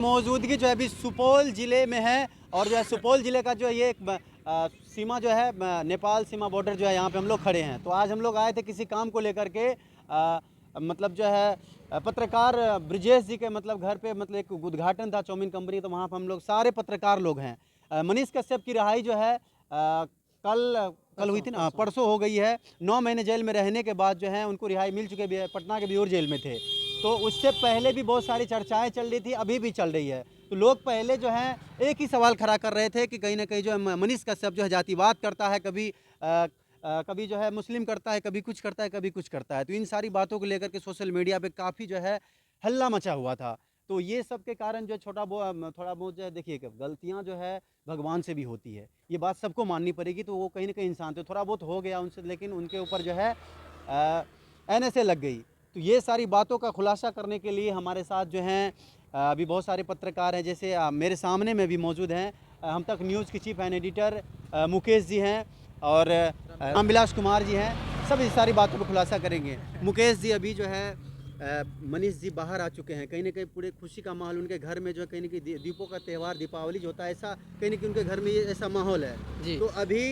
मौजूदगी जो है अभी सुपौल ज़िले में है और जो है सुपौल ज़िले का जो है ये एक सीमा जो है नेपाल सीमा बॉर्डर जो है यहाँ पे हम लोग खड़े हैं। तो आज हम लोग आए थे किसी काम को लेकर के मतलब जो है पत्रकार ब्रिजेश जी के मतलब घर पे मतलब एक उद्घाटन था चाउमीन कंपनी, तो वहाँ पर हम लोग सारे पत्रकार लोग हैं। मनीष कश्यप की रिहाई जो है कल हुई थी ना, परसों हो गई है। 9 महीने जेल में रहने के बाद जो है उनको रिहाई मिल चुकी है। पटना के बियोर जेल में थे, तो उससे पहले भी बहुत सारी चर्चाएं चल रही थी, अभी भी चल रही है। तो लोग पहले जो है एक ही सवाल खड़ा कर रहे थे कि कहीं ना कहीं जो है मनीष कश्यप जो है जातिवाद करता है, कभी जो है मुस्लिम करता है, कभी कुछ करता है, कभी कुछ करता है। तो इन सारी बातों को लेकर के सोशल मीडिया पे काफ़ी जो है हल्ला मचा हुआ था। तो ये सब के कारण जो थोड़ा बहुत जो है देखिए गलतियाँ जो है भगवान से भी होती है, ये बात सबको माननी पड़ेगी। तो वो कहीं ना कहीं इंसान थे, थोड़ा बहुत हो गया उनसे, लेकिन उनके ऊपर जो है NSA लग गई। तो ये सारी बातों का खुलासा करने के लिए हमारे साथ जो हैं अभी बहुत सारे पत्रकार हैं, जैसे मेरे सामने में भी मौजूद हैं हम तक न्यूज़ के चीफ एडिटर मुकेश जी हैं और रामविलास कुमार जी हैं। सब इस सारी बातों को खुलासा करेंगे। मुकेश जी, अभी जो है मनीष जी बाहर आ चुके हैं, कहीं ना कहीं पूरे खुशी का माहौल उनके घर में जो है, कहीं ना कहीं दीपों का त्यौहार दीपावली जो होता है ऐसा कहीं ना कहीं उनके घर में ये ऐसा माहौल है। तो अभी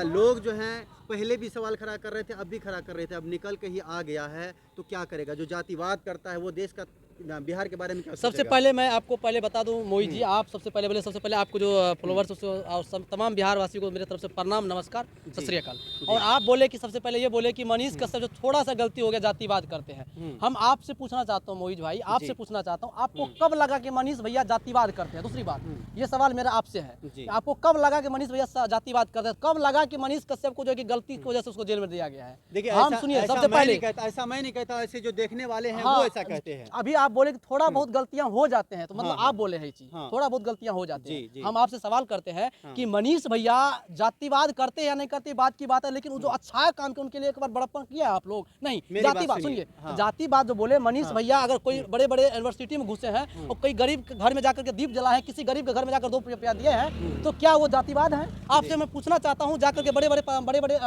लोग जो हैं पहले भी सवाल खड़ा कर रहे थे, अब भी खड़ा कर रहे थे, अब निकल के ही आ गया है तो क्या करेगा? जो जातिवाद करता है वो देश का बिहार के बारे में क्या सबसे पहले मैं आपको पहले बता दूं मोहित जी, आप सबसे पहले आपको जो फॉलोवर्स और तमाम बिहार वासियों को मेरे तरफ से प्रणाम, नमस्कार, सत श्री अकाल। और आप बोले कि सबसे पहले ये बोले कि मनीष कश्यप जो थोड़ा सा गलती हो गया जातिवाद करते हैं। हम आपसे पूछना चाहता हूँ मोहित भाई, आपसे पूछना चाहता हूँ, आपको कब लगा कि मनीष भैया जातिवाद करते हैं? दूसरी बात, ये सवाल मेरा आपसे है, आपको कब लगा कि मनीष भैया जातिवाद करते हैं? कब लगा कि मनीष कश्यप को जो कि गलती की वजह से उसको जेल में दिया गया है? देखिए, हम सुनिए, सबसे पहले ऐसा मैं नहीं कहता, ऐसे जो देखने वाले हैं वो ऐसा कहते हैं। अभी आप बोले कि थोड़ा बहुत गलतियां हो जाते हैं, तो मतलब आप बोले हैं चीज थोड़ा बहुत गलतियां हो जाती हैं। हम आपसे सवाल करते हैं कि मनीष भैया जातिवाद करते या नहीं करते, बात की बात है, लेकिन जो अच्छा काम किया उनके लिए एक बार बड़प्पन किया आप लोग नहीं? जातिवाद सुनिए, जातिवाद जो बोले मनीष भैया, अगर कोई बड़े बड़े यूनिवर्सिटी में घुसे हैं और कोई गरीब के घर में जाकर के दीप जलाए हैं, किसी गरीब के घर में जाकर 2 रुपया दिए हैं, तो क्या वो जातिवाद है? आपसे मैं पूछना चाहता हूँ, जाकर के बड़े बड़े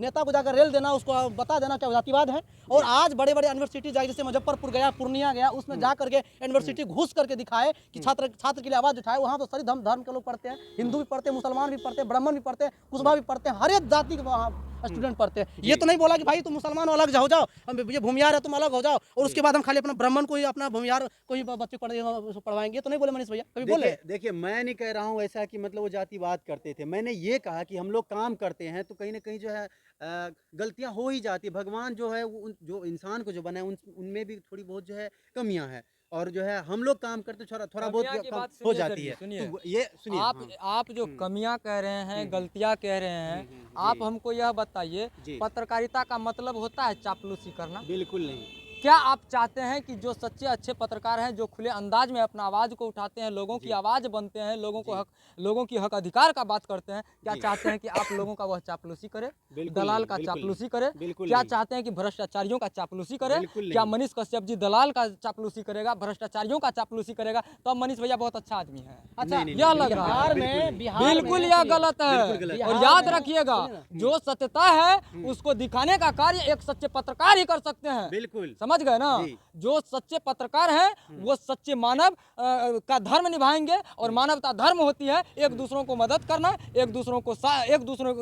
नेता को जाकर रेल देना, उसको बता देना क्या जातिवाद है? और आज बड़े बड़े यूनिवर्सिटी जाए, जैसे मुजफ्फरपुर गया, पूर्णिया गया, उसमें जाकर के यूनिवर्सिटी घुस करके दिखाए कि छात्र के लिए आवाज उठाए। वहाँ तो सारी धर्म के लोग पढ़ते हैं, हिंदू भी पढ़ते हैं, मुसलमान भी पढ़ते हैं, ब्राह्मण भी पढ़ते हैं, कुशवा भी पढ़ते हैं, हर एक जाति के वहाँ स्टूडेंट पढ़ते हैं। ये तो नहीं बोला कि भाई तुम मुसलमान अलग जाओ ये भूमियार है तुम अलग हो जाओ, और उसके बाद हम खाली अपना ब्राह्मण को ही अपना भूमियार को ही बच्चे पढ़वाएंगे, तो नहीं बोले मनीष भैया? कभी बोले? देखिए, मैं नहीं कह रहा हूँ ऐसा कि मतलब वो जातिवाद करते थे। मैंने ये कहा कि हम लोग काम करते हैं तो कहीं ना कहीं जो है गलतियां हो ही जाती है। भगवान जो है जो इंसान को जो बनाए उनमें भी थोड़ी बहुत जो है कमियां हैं, और जो है हम लोग काम करते थोड़ा बहुत हो जाती है। तो ये सुनिए, आप जो कमियां कह रहे हैं, गलतियां कह रहे हैं, आप हमको यह बताइए, पत्रकारिता का मतलब होता है चापलूसी करना? बिल्कुल नहीं। क्या आप चाहते हैं कि जो सच्चे अच्छे पत्रकार हैं, जो खुले अंदाज में अपना आवाज़ को उठाते हैं, लोगों की आवाज़ बनते हैं, लोगों की हक अधिकार का बात करते हैं, क्या चाहते हैं कि आप लोगों का वह चापलूसी करे, दलाल का चापलूसी करे? क्या चाहते हैं कि भ्रष्टाचारियों का चापलूसी करे? क्या मनीष कश्यप जी दलाल का चापलूसी करेगा, भ्रष्टाचारियों का चापलूसी करेगा, तो अब मनीष भैया बहुत अच्छा आदमी है? अच्छा, यह लग रहा है बिल्कुल यह गलत है। और याद रखिएगा, जो सत्यता है उसको दिखाने का कार्य एक सच्चे पत्रकार ही कर सकते हैं। बिल्कुल समझ गए ना? जो सच्चे पत्रकार हैं वो सच्चे मानव का धर्म निभाएंगे, और मानवता धर्म होती है एक दूसरों को मदद करना, एक दूसरों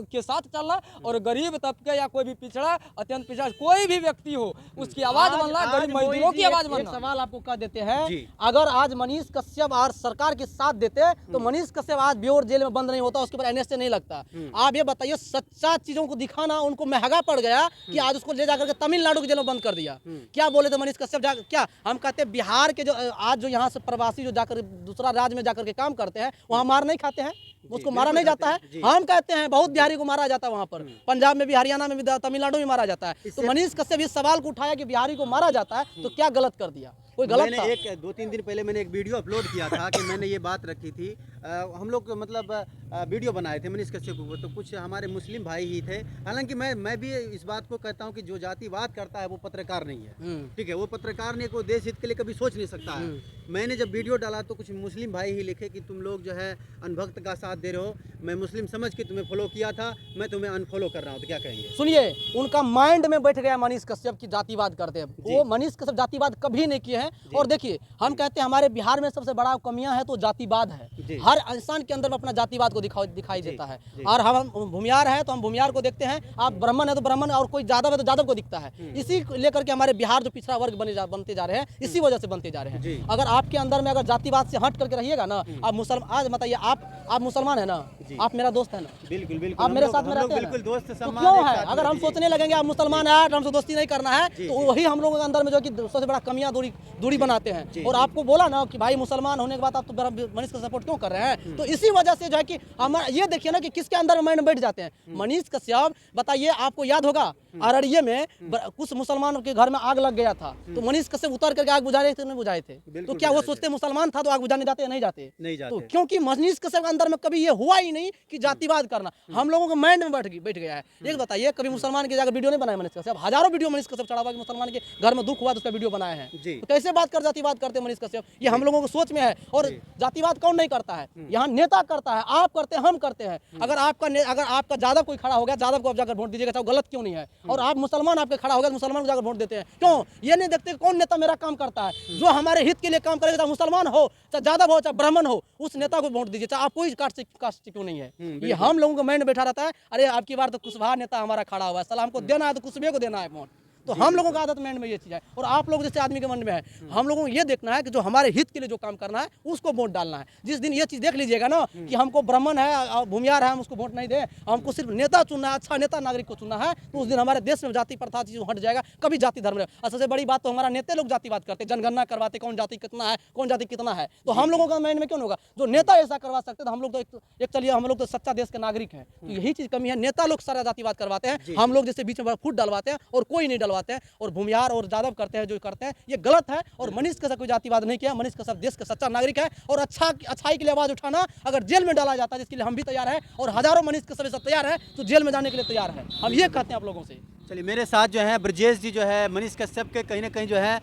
के साथ चलना, और गरीब तबके या कोई भी पिछड़ा, अत्यंत पिछड़ा कोई भी व्यक्ति हो उसकी आवाज बनना, गरीब मजदूरों की आवाज बनना। सवाल आपको कह देते हैं, अगर आज मनीष कश्यप और सरकार के साथ देते तो मनीष कश्यप आज बियोर जेल में बंद नहीं होता, उसके ऊपर NSA नहीं लगता। आप ये बताइए, सच्चा चीजों को दिखाना उनको महंगा पड़ गया कि आज उसको ले जाकर के तमिलनाडु के जेल में बंद कर दिया। क्या बोले थे मनीष कश्यप? क्या हम कहते हैं बिहार के जो आज जो यहाँ से प्रवासी जो जाकर दूसरा राज्य में जाकर के काम करते हैं, वहाँ मार नहीं खाते हैं, उसको मारा नहीं जाता है? हम कहते हैं बहुत बिहारी को मारा जाता है, वहाँ पर पंजाब में भी, हरियाणा में भी, तमिलनाडु में मारा जाता है। तो मनीष कश्यप इस सवाल को उठाया कि बिहारी को मारा जाता है, तो क्या गलत कर दिया? कोई गलत था? मैंने 2-3 दिन पहले मैंने एक वीडियो अपलोड किया था कि मैंने ये बात रखी थी। हम लोग मतलब वीडियो बनाए थे मनीष कश्यप को, तो कुछ हमारे मुस्लिम भाई ही थे। हालांकि मैं भी इस बात को कहता हूं कि जो जातिवाद करता है वो पत्रकार नहीं है, ठीक है, वो पत्रकार ने कोई देश हित के लिए कभी सोच नहीं सकता है। मैंने जब वीडियो डाला तो कुछ मुस्लिम भाई ही लिखे कि तुम लोग जो है अनभक्त का साथ दे रहे हो, मैं मुस्लिम समझ के तुम्हें फॉलो किया था, मैं तुम्हें अनफॉलो कर रहा हूँ, तो क्या कहेंगे? सुनिए, उनका माइंड में बैठ गया मनीष कश्यप की जातिवाद करते हैं। वो मनीष कश्यप जातिवाद कभी नहीं किए हैं। और देखिए, हम कहते हैं हमारे बिहार में सबसे बड़ा कमियां है तो जातिवाद है। हर इंसान के अंदर में अपना जातिवाद को दिखाई देता है। और हम भूमियार है तो हम भूमियार को देखते हैं, आप ब्राह्मण है तो ब्राह्मण, और कोई यादव है तो यादव को दिखता है। इसी लेकर के हमारे बिहार जो पिछड़ा वर्ग बनते जा रहे हैं, इसी वजह से बनते जा रहे हैं। अगर आपके अंदर में अगर जातिवाद से हट करके रहिएगा ना, आप मुसलमान, आज बताइए आप मुसलमान है ना, आप मेरा दोस्त है ना, बिल्कुल बिल्कुल, आप मेरे साथ में रहते हैं, बिल्कुल दोस्त तो सम्मान क्यों एक है? साथ अगर हम में सोचने लगेंगे आप मुसलमान है, हमसे दोस्ती नहीं करना है, तो वही हम लोगों के अंदर में जो कि सबसे बड़ा कमियां दूरी बनाते हैं। और आपको बोला ना कि भाई मुसलमान होने के बाद आप तो मनीष का सपोर्ट क्यों कर रहे हैं, तो इसी वजह से जो है कि हमारा ये देखिए ना कि किसके अंदर में माइंड बैठ जाते हैं। मनीष कश्यप, बताइए, आपको याद होगा अररिया में कुछ मुसलमानों के घर में आग लग गया था, तो मनीष कश्यप उतर करके आग बुझा रहे थे, नहीं बुझाए थे? तो क्या वो सोचते मुसलमान था तो आग बुझाने जाते या नहीं जाते? तो क्योंकि मनीष कश्यप के अंदर में कभी ये हुआ ही नहीं कि जातिवाद करना, हम लोगों के माइंड में बैठ गया है। एक बताइए, कभी मुसलमान की जाकर वीडियो नहीं बनाए मनीष कश्यप? हजारों वीडियो मनीष कश्यप चढ़ा हुआ कि मुसलमान के घर में दुख हुआ तो उसका वीडियो बनाए हैं। तो कैसे बात कर जातिवाद करते हैं मनीष कश्यप? ये हम लोगों को सोच में है। और जातिवाद कौन नहीं करता है? यहाँ नेता करता है, आप करते हैं, हम करते हैं। अगर आपका यादव कोई खड़ा हो गया, यादव को आप जाकर वोट दीजिएगा, चाहे गलत क्यों नहीं है। और आप मुसलमान आपके खड़ा हो गया, मुसलमान को जाकर वोट देते हैं, क्यों? ये नहीं देखते कौन नेता मेरा काम करता है, जो हमारे हित के लिए काम करेगा, चाहे मुसलमान हो, चाहे यादव हो, चाहे ब्राह्मण हो, उस नेता को वोट दीजिए, चाहे आप कोई कास्ट से क्यों नहीं है। ये हम लोगों को माइंड बैठा रहता है, अरे आपकी बार तो कुशवाहा नेता हमारा खड़ा हुआ है, सलाम को देना है तो कुशबे को देना है वोट। तो हम लोगों का आदत माइंड में ये चीज़ है। और आप लोग जैसे आदमी के मन में है, हम लोगों को ये देखना है कि जो हमारे हित के लिए जो काम करना है उसको वोट डालना है। जिस दिन ये चीज़ देख लीजिएगा ना कि हमको ब्राह्मण है, भूमियार है, हम उसको वोट नहीं दें, हमको सिर्फ नेता चुनना है, अच्छा नेता नागरिक को चुनना है, तो उस दिन हमारे देश में जाति प्रथा चीज़ हट जाएगा, कभी जाति धर्म नहीं। और सबसे बड़ी बात तो हमारा नेता लोग जातिवाद करते, जनगणना करवाते, कौन जाति कितना है, कौन जाति कितना है। तो हम लोगों का माइंड में क्यों होगा? जो नेता ऐसा करवा सकते, तो हम लोग तो एक चलिए, हम लोग तो सच्चा देश के नागरिक हैं। तो यही चीज़ कमी है, नेता लोग सारा जातिवाद करवाते हैं, हम लोग जैसे बीच में फूट डलवाते हैं और कोई नहीं डलवाते हैं। और और यादव करते हैं जो करते हैं, ये गलत है। और मनीष कश्यप कोई जातिवाद नहीं किया, मनीष कश्यप देश का सच्चा नागरिक है। और अच्छाई के लिए आवाज उठाना, अगर जेल में डाला जाता है, जिसके लिए हम भी तैयार हैं, और हजारों मनीष कश्यप सब तैयार है, तो जेल में जाने के लिए तैयार है। हम ये कहते हैं आप लोगों से। चलिए, मेरे साथ जो है ब्रजेश जी जो है मनीष कश्यप के कहीं ना कहीं जो है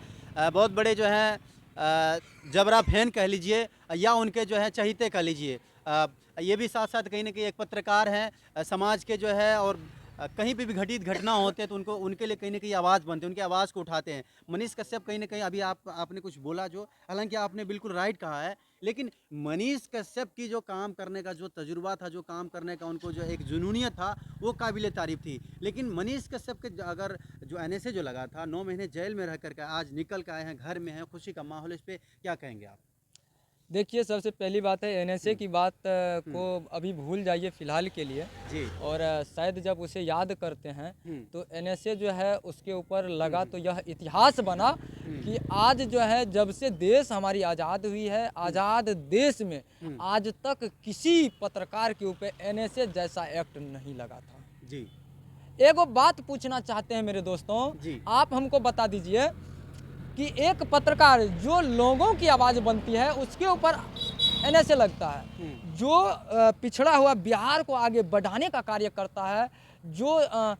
बहुत बड़े जो है जबरा फैन कह लीजिए, या उनके जो है चहीते कह लीजिए। ये भी साथ साथ कहीं ना कहीं एक पत्रकार हैं, समाज के जो है, और कहीं पे भी घटित घटना होते हैं तो उनके लिए कहीं ना कहीं आवाज़ बनते हैं, उनकी आवाज़ को उठाते हैं। मनीष कश्यप कहीं ना कहीं, अभी आपने कुछ बोला जो, हालांकि आपने बिल्कुल राइट कहा है, लेकिन मनीष कश्यप की जो काम करने का जो तजुर्बा था, जो काम करने का उनको जो एक जुनूनियत था, वो काबिल तारीफ थी। लेकिन मनीष कश्यप के अगर जो NSA जो लगा था, 9 महीने जेल में रह करके आज निकल के आए हैं, घर में हैं, खुशी का माहौल, इस पर क्या कहेंगे आप? देखिए, सबसे पहली बात है, NSA की बात को अभी भूल जाइए फ़िलहाल के लिए जी। और शायद जब उसे याद करते हैं तो NSA जो है उसके ऊपर लगा तो यह इतिहास बना कि आज जो है, जब से देश हमारी आज़ाद हुई है, आज़ाद देश में आज तक किसी पत्रकार के ऊपर NSA जैसा एक्ट नहीं लगा था। जी। एक बात पूछना चाहते हैं मेरे दोस्तों, आप हमको बता दीजिए कि एक पत्रकार जो लोगों की आवाज़ बनती है उसके ऊपर NSA लगता है, जो पिछड़ा हुआ बिहार को आगे बढ़ाने का कार्य करता है, जो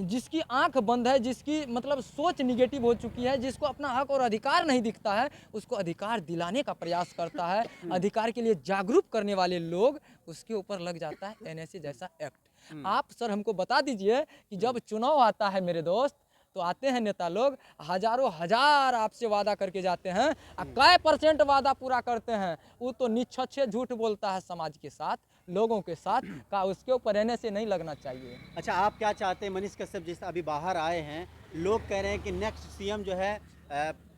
जिसकी आंख बंद है, जिसकी मतलब सोच निगेटिव हो चुकी है, जिसको अपना हक और अधिकार नहीं दिखता है, उसको अधिकार दिलाने का प्रयास करता है, अधिकार के लिए जागरूक करने वाले लोग, उसके ऊपर लग जाता है NSA जैसा एक्ट। आप सर हमको बता दीजिए कि जब चुनाव आता है मेरे दोस्त, तो आते हैं नेता लोग, हजारों हजार आपसे वादा करके जाते हैं, कै % वादा पूरा करते हैं? वो तो निछच्छे झूठ बोलता है समाज के साथ, लोगों के साथ का, उसके ऊपर NSA नहीं लगना चाहिए। अच्छा, आप क्या चाहते हैं? मनीष कश्यप जैसे अभी बाहर आए हैं, लोग कह रहे हैं कि नेक्स्ट CM जो है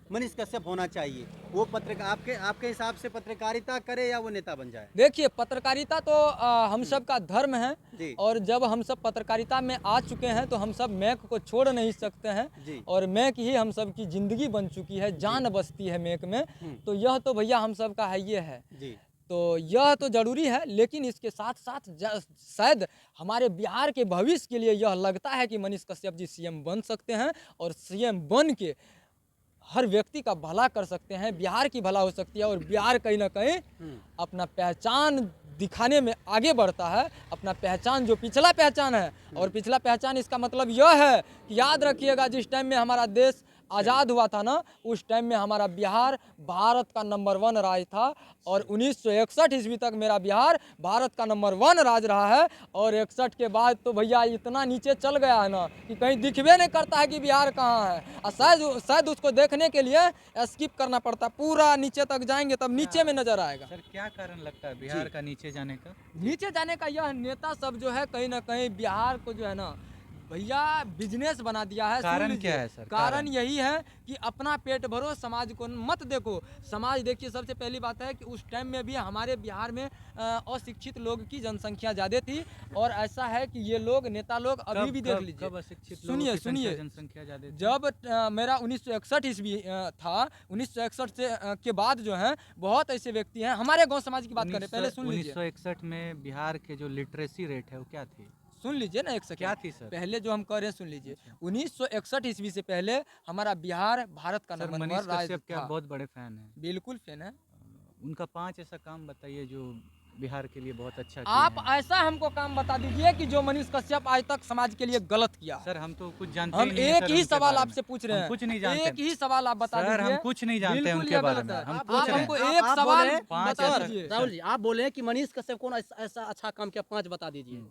मनीष कश्यप होना चाहिए, वो आपके हिसाब से पत्रकारिता करे या वो नेता बन जाए? देखिए, पत्रकारिता तो हम सब का धर्म है, और जब हम सब पत्रकारिता में आ चुके हैं तो हम सब मैक को छोड़ नहीं सकते हैं, और मैक ही हम सब की जिंदगी बन चुकी है, जान बसती है मैक में, तो यह तो भैया हम सब का है, ये है। तो यह तो जरूरी है, लेकिन इसके साथ साथ शायद हमारे बिहार के भविष्य के लिए यह लगता है कि मनीष कश्यप जी CM बन सकते हैं, और CM बन के हर व्यक्ति का भला कर सकते हैं, बिहार की भला हो सकती है, और बिहार कहीं ना कहीं अपना पहचान दिखाने में आगे बढ़ता है, अपना पहचान जो पिछला पहचान है, और पिछला पहचान इसका मतलब यह है कि याद रखिएगा जिस टाइम में हमारा देश आज़ाद हुआ था ना, उस टाइम में हमारा बिहार भारत का नंबर 1 राज्य था, और 1961 ईस्वी तक मेरा बिहार भारत का नंबर 1 राज्य रहा है। और 61 के बाद तो भैया इतना नीचे चल गया है ना कि कहीं दिखबे नहीं करता है कि बिहार कहाँ है, और शायद उसको देखने के लिए स्किप करना पड़ता, पूरा नीचे तक जाएंगे तब नीचे में नजर आएगा। सर क्या कारण लगता है बिहार का नीचे जाने का? नीचे जाने का यह नेता सब जो है कहीं ना कहीं बिहार को जो है ना भैया बिजनेस बना दिया है। कारण क्या है सर? कारण यही है कि अपना पेट भरो, समाज को मत देखो। समाज देखिए, सबसे पहली बात है कि उस टाइम में भी हमारे बिहार में अशिक्षित लोग की जनसंख्या ज़्यादा थी, और ऐसा है कि ये लोग नेता लोग अभी भी देख लीजिए। कब अशिक्षित सुनिए जनसंख्या ज्यादा थी? जब मेरा 1961 ईस्वी था, 1961 से के बाद जो है बहुत ऐसे व्यक्ति हैं, हमारे गाँव समाज की बात करें, पहले सुन लीजिए। 1961 में बिहार के जो लिटरेसी रेट है वो क्या थी? सुन लीजिए ना एक सेकंड, क्या थी सर? पहले जो हम कह रहे हैं सुन लीजिए। 1961 ईस्वी से पहले हमारा बिहार भारत का नंबर 1 राज्य था। बहुत बड़े फैन हैं। बिल्कुल फैन है। उनका 5 ऐसा काम बताइए जो बिहार के लिए बहुत अच्छा आप किया है। ऐसा हमको काम बता दीजिए कि जो मनीष कश्यप आज तक समाज के लिए गलत किया। सर हम तो कुछ जानते हम ही नहीं हैं एक सर ही उनके सवाल बारे आपसे में। पूछ रहे हम हैं, कुछ नहीं जानते। एक ही सवाल आप बता सर दीजिए। हम कुछ नहीं जानते बिल्कुल उनके ये बारे गलत में। है। हम आप पूछ रहे हमको हैं। एक आप सवाल बोले, पाँच बता ऐसा- दीजिए। राहुल जी, आप बोले कि मनीष कश्यप कौन ऐसा अच्छा काम किया, 5 बता दीजिए।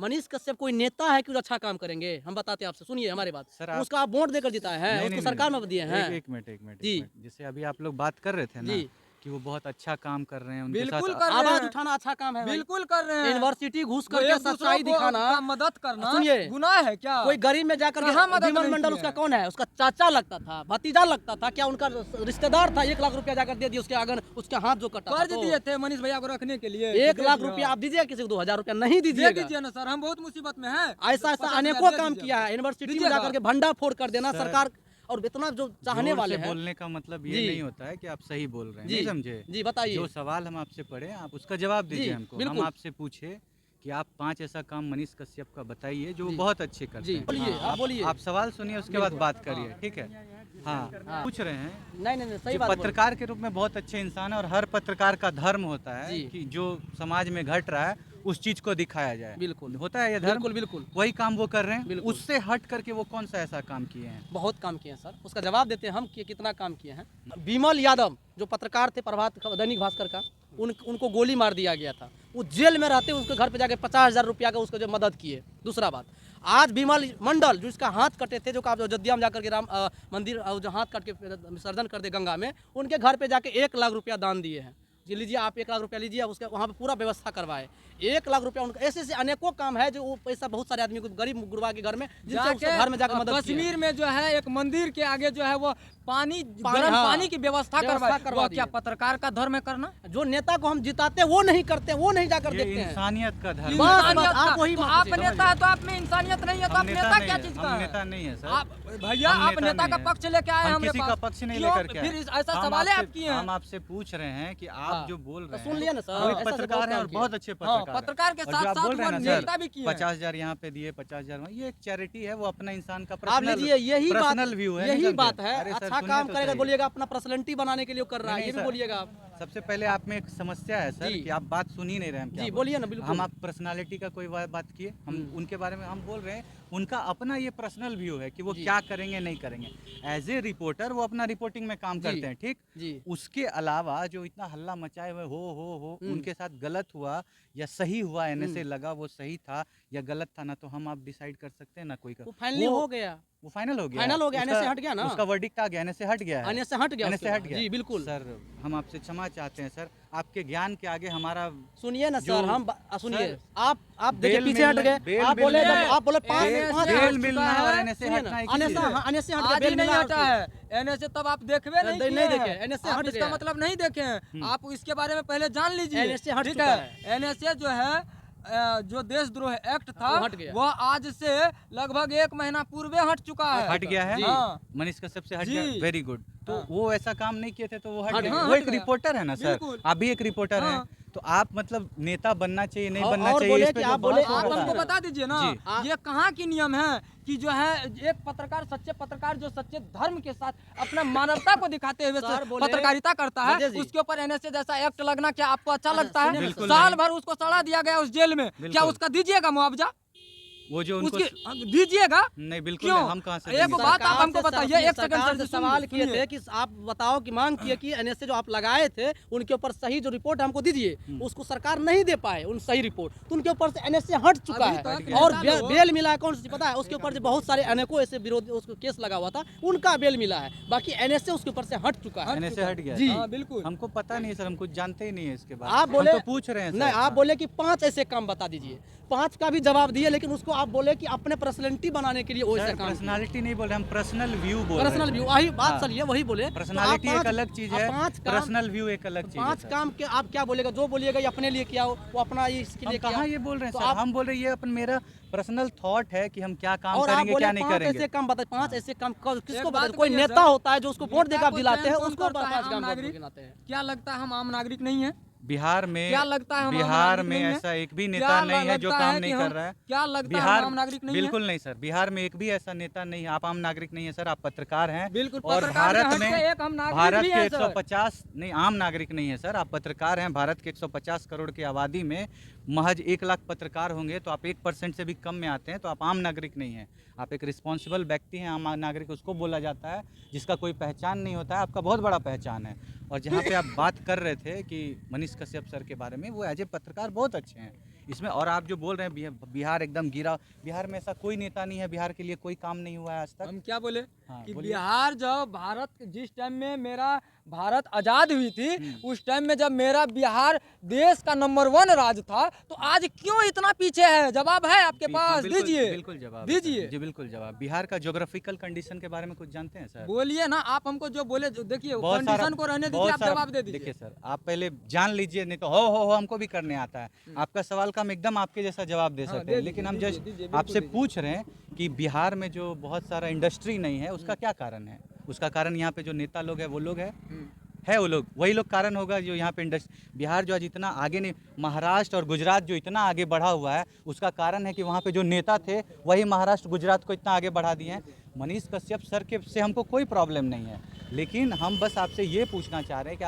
मनीष कश्यप कोई नेता है कि वो अच्छा काम करेंगे? हम बताते हैं आपसे, सुनिए हमारी बात। सर, आप- उसका आप वोट देकर जिताए हैं, नहीं, उसको नहीं, सरकार नहीं, में दिए हैं। एक मिनट जी। जैसे अभी आप लोग बात कर रहे थे ना जी। कि वो बहुत अच्छा काम कर रहे हैं, उनके बिल्कुल साथ कर रहे आवाज हैं। उठाना अच्छा काम है भाई। बिल्कुल कर रहे हैं। यूनिवर्सिटी घुस वो करके एक दूसरों सच्चाई को दिखाना, का मदद करना सुनिए, गुनाह है क्या? कोई गरीब में जाकर कहाँ मदद विमल नहीं मंडल किया उसका है? कौन है? उसका चाचा लगता था, भतीजा लगता था, क्या उनका रिश्तेदार था? 1 लाख रुपया जाकर दे दिया उसके अगर उसके हाथ जो कटा था कर्ज तो। दिए थे मनीष भैया को रखने के लिए। 1 दे लाख दिया। रुपया आप दीजिएगा, किसी को 2000 रुपया नहीं दे दीजिएगा। दीजिए ना सर, हम बहुत मुसीबत में हैं। ऐसा 50,000 अनेकों दे काम दीजिए किया है, हमको। यूनिवर्सिटी में दीजिएगा। जाकर के भंडा फोड़ कर देना सर, सरकार, और इतना जो चाहने जोर वाले से हैं। बोलने का मतलब ये जी। नहीं होता है कि आप सही बोल रहे हैं, जी, नहीं समझे? जी बताइए। जो सवाल हम आपसे पढ़े आप उसका जवाब दीजिए जी, हमको। हम बिल्कुल। आपसे पूछे कि आप 5 ऐसा काम मनीष कश्यप का बताइए जो वो जी। बहुत अच्छे करते जी, हैं। बोलिए, हाँ, आप बोलिए। आप सवाल सुनिए, उसके बाद बात करिए, ठीक है? हाँ, पूछ रहे हैं नहीं सही जो बात बोले। पत्रकार के रूप में बहुत अच्छे इंसान है, और हर पत्रकार का धर्म होता है जी। कि जो समाज में घट रहा है उस चीज को दिखाया जाए। बिल्कुल। होता है ये धर्म। बिल्कुल बिल्कुल वही काम वो कर रहे हैं। बिल्कुल। उससे हट करके वो कौन सा ऐसा काम किए हैं? बहुत काम किए हैं सर, उसका जवाब देते हैं हम कि कितना काम किए हैं। विमल यादव जो पत्रकार थे दैनिक भास्कर का, उनको गोली मार दिया गया था। वो जेल में रहते उसके घर पे जाके 50,000 रुपया का उसको जो मदद किए। दूसरा बात, आज विमल मंडल जो इसका हाथ कटे थे, जो आप अयोध्या में जाकर के राम मंदिर जो हाथ काट के विसर्जन कर दे गंगा में, उनके घर पे जाके 1 लाख रुपया दान दिए हैं। जी लीजिए, आप 1 लाख रुपया लीजिए, उसके वहाँ पे पूरा व्यवस्था करवाए। 1 लाख रुपया उनका, ऐसे अनेकों काम है जो वो पैसा बहुत सारे आदमी को, गरीब गुरबा के घर में, जिनसे उसके घर में जाकर मदद किए। कश्मीर में जो है एक मंदिर के आगे जो है वो पानी, गर्म हाँ, पानी की व्यवस्था व्यवस्था करवा करवा क्या दिए। पत्रकार का धर्म है करना? जो नेता को हम जिताते हैं वो नहीं करते, वो नहीं जाकर ये देखते हैं। इंसानियत का धर्म बस, है। बस, आप का- वही तो मान आप लीजिए। नेता है तो आप में इंसानियत नहीं है तो हम आप नेता नेता नहीं क्या है, चीज हम का है? नेता नहीं है सर। आप भैया हम आप नेता नहीं का है। पक्ष लेके आए हम हमरे किसी पास। का पक्ष नहीं क्यों? लेकर के आए। फिर ऐसा हम सवाल है आपसे- आप किए हैं। हम आपसे पूछ रहे हैं कि आप हाँ। जो बोल रहे हैं, सुन लिया ना सर, वो ऐसा एक से पत्रकार बहुत हैं काम और किए। बहुत अच्छे हाँ, पत्रकार हैं। पत्रकार के और जो साथ आप साथ बोल रहे वो हैं ना नेता भी सर, किए हैं। 50,000 यहाँ पे दिए, 50,000 ये एक चैरिटी है, वो अपना इंसान का आप पर्सनल लीजिए, यही बात, पर्सनल व्यू है। यही नहीं बात समझे? है। अरे सर, अच्छा सुनिए काम तो करेगा सही। बोलिएगा, अपना पर्सनैलिटी बनाने के लिए वो कर रहा है, नहीं, ये भी सर। बोलिएगा आप। सबसे पहले आप में एक समस्या है सर जी। कि आप बात सुन ही नहीं रहे हैं। हम क्या जी, बोल बोलिए रहे ना, हैं। बिल्कुल। हम आप पर्सनालिटी का कोई बात किए, हम उनके बारे में हम बोल रहे हैं। उनका अपना ये पर्सनल व्यू है कि वो जी। क्या करेंगे नहीं करेंगे। एज ए रिपोर्टर वो अपना रिपोर्टिंग में काम जी। करते हैं, ठीक। जी। उसके अलावा जो इतना हल्ला मचाए हुए हो उनके साथ गलत हुआ या सही हुआ, एनएसए लगा वो सही था या गलत था ना, तो हम आप डिसाइड कर सकते हैं ना कोई का। वो फाइनली हो गया, वो फाइनल हो गया, फाइनल हो गया, उसका- एनएसए हट गया ना। उसका वर्डिक्ट आ गया, एनएसए हट गया है। एनएसए हट गया, एनएसए उसके हट बाद। गया। जी बिल्कुल सर हम आपसे क्षमा चाहते हैं सर, आपके ज्ञान के आगे हमारा सुनिए ना जो- सर, हम सुनिए, सर, आप देखिए बेल पीछे हट मिलना- गए। बेल आप बोले मिलना- आप बोले 5 बेल मिलना और एनएसए हटना एक ही चीज़ है। एनएसए हट आज गया, ही बेल नहीं मिला हटा है एनएसए, तब आप देखबे नहीं नहीं किए देखे, हैं। NSA आप हट इसका गया। मतलब नहीं देखे हैं, आप इसके बारे में पहले जान लीजिए। NSA हट ठीक चुका है। एनएसए जो है जो देशद्रोह एक्ट था वो हट गया। वह आज से लगभग 1 महीना पूर्वे हट चुका है। हट गया है। जी। हाँ। मनीष कश्यप से हट जी। गया, वेरी गुड। तो हाँ। वो ऐसा काम नहीं किए थे तो वो हट हट गया। गया। वो हट एक गया। रिपोर्टर है ना सर, बिल्कुल। आप भी एक रिपोर्टर हाँ। हैं। तो आप मतलब नेता बनना चाहिए नहीं और बनना चाहिए बोले इस पे कि जो आप बोले- बहस हो आप रहा हमको था। बता दीजिए ना, जी। ये कहाँ की नियम है कि जो है एक पत्रकार, सच्चे पत्रकार जो सच्चे धर्म के साथ अपना मानवता को दिखाते हुए सर बोले- पत्रकारिता करता है, राजेश जी। उसके ऊपर एनएसए जैसा एक्ट लगना क्या आपको अच्छा लगता है? बिल्कुल साल नहीं। भर उसको सड़ा दिया गया उस जेल में, क्या बिल्कुल। उसका दीजिएगा मुआवजा? वो जो उनको उसकी दीजिएगा? नहीं बिल्कुल क्यों? नहीं, हम कहाँ से एक देंगे? बात आप सरकार हमको से- बताइए, सुनिए, एक सेकंड सरकार सर, से सवाल किए सुनिए। थे कि आप बताओ कि मांग किए कि एनएसए जो आप लगाए थे उनके ऊपर सही जो रिपोर्ट हमको दीजिए, उसको सरकार नहीं दे पाए उन सही रिपोर्ट, तो उनके ऊपर से एनएसए हट चुका अभी है तक और नेता लोग- बेल मिला है कौन सी पता है? उसके ऊपर जो बहुत सारे अनेकों ऐसे विरोधी उसको केस लगा हुआ था उनका बेल मिला है, बाकी एनएसए उसके ऊपर से हट चुका है। एनएसए हट गया जी। है। हाँ, बिल्कुल। हमको पता नहीं है सर, हम कुछ जानते ही नहीं है इसके बाद। आप बोले हम तो पूछ रहे हैं सर। नहीं, आप बोले कि 5 ऐसे काम बता दीजिए, 5 का भी जवाब दिए, लेकिन उसको आप बोले कि अपने पर्सनैलिटी बनाने के लिए वो ऐसा काम पर्सनालिटी नहीं बोल रहे, हम पर्सनल व्यू बोल रहे हैं। पर्सनल व्यू वही बात हाँ। सर, ये वही बोले। पर्सनालिटी तो आप एक अलग चीज है, 5 काम पर्सनल व्यू एक अलग चीज है 5 सर। काम के आप क्या बोलेगा? जो बोलिएगा ये अपने लिए किया हो, वो अपना ये इसके हम लिए किया। कहाँ ये बोल रहे हैं तो सर, आप- हम बोल रहे हैं ये अपन मेरा पर्सनल थॉट है कि हम क्या काम और आप करेंगे बोले क्या नहीं 5 करेंगे। ऐसे काम बताए, 5 ऐसे काम किसको एक बात बताए? कोई कहिए नेता सर, होता है जो उसको वोट देकर नेता आप को दिलाते हैं, चयन कौन उसको करता है? 5 आम काम नागरिक? गिनाते हैं। क्या लगता है हम आम नागरिक नहीं है? बिहार में क्या लगता है हम आम बिहार नागरिक में नहीं है? ऐसा एक भी नेता क्या नहीं है जो लगता काम है नहीं कि कर हम- रहा है। क्या लगता है बिहार हम आम नागरिक नहीं है? बिल्कुल नहीं सर, बिहार में एक भी ऐसा नेता नहीं है। आप आम नागरिक नहीं है सर, आप पत्रकार हैं। बिल्कुल, और पत्रकार से भारत हट में के एक हम नागरिक भारत भी के हैं सर। 150 नहीं, आम नागरिक नहीं है सर, आप पत्रकार हैं। भारत के 150 करोड़ की आबादी में महज 1 लाख पत्रकार होंगे, तो आप 1% से भी कम में आते हैं, तो आप आम नागरिक नहीं हैं। आप एक रिस्पॉन्सिबल व्यक्ति हैं। आम नागरिक उसको बोला जाता है जिसका कोई पहचान नहीं होता है। आपका बहुत बड़ा पहचान है। और जहाँ पे आप बात कर रहे थे कि मनीष कश्यप सर के बारे में, वो एज ए पत्रकार बहुत अच्छे हैं इसमें। और आप जो बोल रहे हैं बिहार एकदम गिरा, बिहार में ऐसा कोई नेता नहीं है, बिहार के लिए कोई काम नहीं हुआ है आज तक। हम क्या बोले हाँ, कि बोलिए। बिहार जब जिस टाइम में मेरा भारत आजाद हुई थी, उस टाइम में जब मेरा बिहार देश का नंबर 1 राज्य था, तो आज क्यों इतना पीछे है? जवाब है आपके पास? बिल्कुल- दीजिए, बिल्कुल जवाब है सर। दीजिए। जी बिल्कुल जवाब। बिहार का ज्योग्राफिकल कंडीशन के बारे में कुछ जानते हैं सर? बोलिए ना, आप हमको जो बोले, देखिए बहुत सारा- कंडीशन को रहने दीजिए, बहुत आप सारा- जवाब दे दीजिए। देखिए सर, आप पहले जान लीजिए, नहीं तो हो हमको भी करने आता है। आपका सवाल का हम एकदम आपके जैसा जवाब दे हाँ, सकते दे हैं, दीजिए, लेकिन हम दीजिए, जस्ट दीजिए, बिल्कुल आपसे दीजिए। पूछ रहे हैं कि बिहार में जो बहुत सारा इंडस्ट्री नहीं है, उसका क्या कारण है? उसका कारण यहाँ पे जो नेता लोग हैं वो लोग है वो लोग, वही लोग कारण होगा जो यहाँ पे बिहार जो आज इतना आगे नहीं, महाराष्ट्र और गुजरात जो इतना आगे बढ़ा हुआ है, उसका कारण है कि वहाँ पे जो नेता थे वही महाराष्ट्र गुजरात को इतना आगे बढ़ा दिए हैं। मनीष कश्यप सर के से हमको कोई प्रॉब्लम नहीं है, लेकिन हम बस आपसे ये पूछना चाह रहे हैं कि